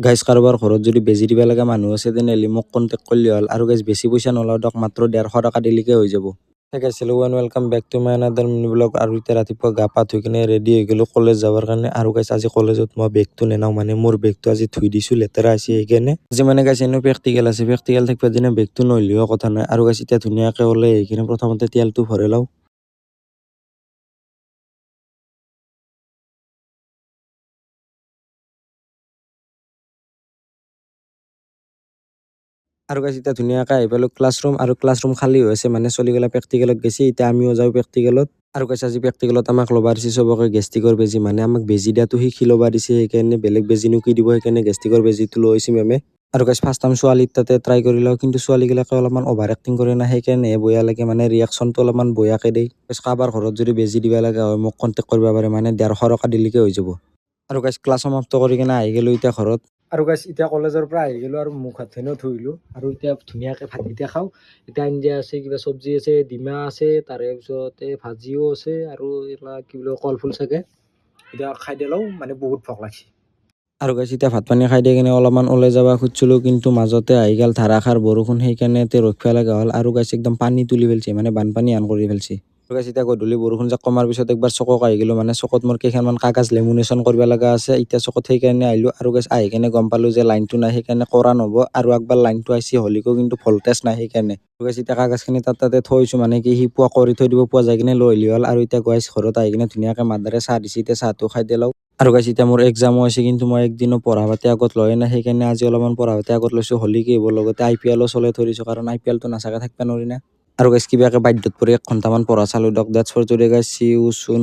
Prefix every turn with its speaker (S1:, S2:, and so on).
S1: Guys কাৰোবাৰ ঘৰত যদি বেজি দিব লগা মানুহ আছে তেনেহ'লে মোক কণ্টেক্ট কৰিলে হ'ল আৰু গাইজ বেছি পইচা নলওঁ দিয়ক মাত্ৰ 150 টকা দিলেকে হৈ যাব। Guys hello' and welcome back to my another mini blog. আৰু এতিয়া ৰাতিপুৱা গা পা ধুই কিনে ৰেডি হৈ গ'লো কলেজ যাবৰ কাৰণে। আৰু গাইজ আজি কলেজত মই বেগটো নেনাও, মানে মোৰ বেগটো আজি ধুই দিছোঁ, লেতেৰা আছে সেইকাৰণে। আজি মানে গাইজ এনেও প্ৰেক্টিকেল আছে, প্ৰেক্টিকেল থাকিব দিনে বেগটো নললেও কথা নাই। আৰু গাইজ এতিয়া ধুনীয়াকৈ ওলাই আহি কিনে প্ৰথমতে তেলটো ভৰাই লওঁ। আৰু গাইজ এতিয়া ধুনীয়াকৈ আহি পালোঁ ক্লাছৰুম, আৰু ক্লাছৰুম খালী হৈ আছে, মানে চলিগলা প্ৰেক্টিকেলত গৈছে। এতিয়া আমিও যাওঁ প্ৰেক্টিকেলত। আৰু গাইজ আজি প্ৰেক্টিকেলত আমাক ল'বা দিছে চবকে গেষ্টিকৰ বেজি, মানে আমাক বেজি দিয়াটো শিকি ল'বা দিছে, সেইকাৰণে বেলেগ বেজিনো কি দিব, সেইকাৰণে গেষ্টিকৰ বেজিটো লৈ আহিছে মেমে। আৰু গাইজ ফাৰ্ষ্ট টাইম ছোৱালীৰ তাতে ট্ৰাই কৰি লওঁ, কিন্তু ছোৱালীবিলাকে অলপমান অভাৰ এক্টিং কৰে না, সেইকাৰণে বেয়া লাগে, মানে ৰিয়েকশ্যনটো অলপমান বয়াকে দেই। কাৰোবাৰ ঘৰত যদি বেজি দিব লগা হয় মোক কণ্টেক্ট কৰিব পাৰে, মানে 150 টকা দিলেকে হৈ যাব। আৰু গাইজ ক্লাছ সমাপ্ত কৰি কিনে আহি গ'লো এতিয়া ঘৰত। আৰু গাইজ এতিয়া কলেজৰ পৰা আহি গ'লো আৰু মুখ হাত ধুই ধুইলোঁ, আৰু এতিয়া ধুনীয়াকৈ ভাতকেইটা খাওঁ। এতিয়া আঞ্জা আছে, কিবা চব্জি আছে, ডিমা আছে, তাৰে পিছতে ভাজিও আছে, আৰু এইবিলাক কি বুলি কয় কলফুল চাগে। এতিয়া খাই দিলেও মানে বহুত ভোক লাগছে। আৰু গাইজ এতিয়া ভাত পানী খাই দি কিনে অলপমান ওলাই যাব খুজিছিলোঁ, কিন্তু মাজতে আহি গ'ল ধাৰাসাৰ বৰষুণ, সেইকাৰণে এতিয়া ৰখিব লগা হ'ল। আৰু গাইজ একদম পানী তুলি পেলাইছে, মানে বানপানী আন কৰি পেলাইছে। আৰু গাইজ এতিয়া গধূলি বৰষুণ যাক কমাৰ পিছত একবাৰ চকক আহি গ'লো, মানে চকত মোৰ কেইখনমান কাগজ লেমিনেশ্যন কৰিব লগা আছে, এতিয়া চকত সেইকাৰণে আহিলোঁ। আৰু গাইজ আহি কিনে গম পালোঁ যে লাইনটো নাই, সেইকাৰণে কৰা নহ'ব। আৰু একবাৰ লাইনটো আহিছে হলিকো, কিন্তু ভল্টেজ নাই সেইকাৰণে। আৰু গাইজ এতিয়া কাগজখিনি তাতে থৈছোঁ, মানে কি সি পোৱা কৰি থৈ দিব, পোৱা যাই কিনে লৈ আহিলে হ'ল। আৰু এতিয়া গাইজ ঘৰত আহি কিনে ধুনীয়াকৈ মাদাৰে চাহ দিছে, এতিয়া চাহটো খাই দিলোঁ। আৰু গাইজ এতিয়া মোৰ এক্সামো আছে, কিন্তু মই একদিনো পঢ়া পাতি আগত লয় নাই, সেইকাৰণে আজি অলপমান পঢ়া পাতি আগত লৈছোঁ। হলি কি হ'ব, লগতে IPL চলাই থৈ দিছোঁ, কাৰণ IPLটো নাচাকে থাকিব নোৱাৰি না। আৰু গাইজ কিবাকে বাধ্যত পৰি 1 ঘণ্টামান পঢ়া চালোঁ দিয়ক। That's for today guys, see you চুন।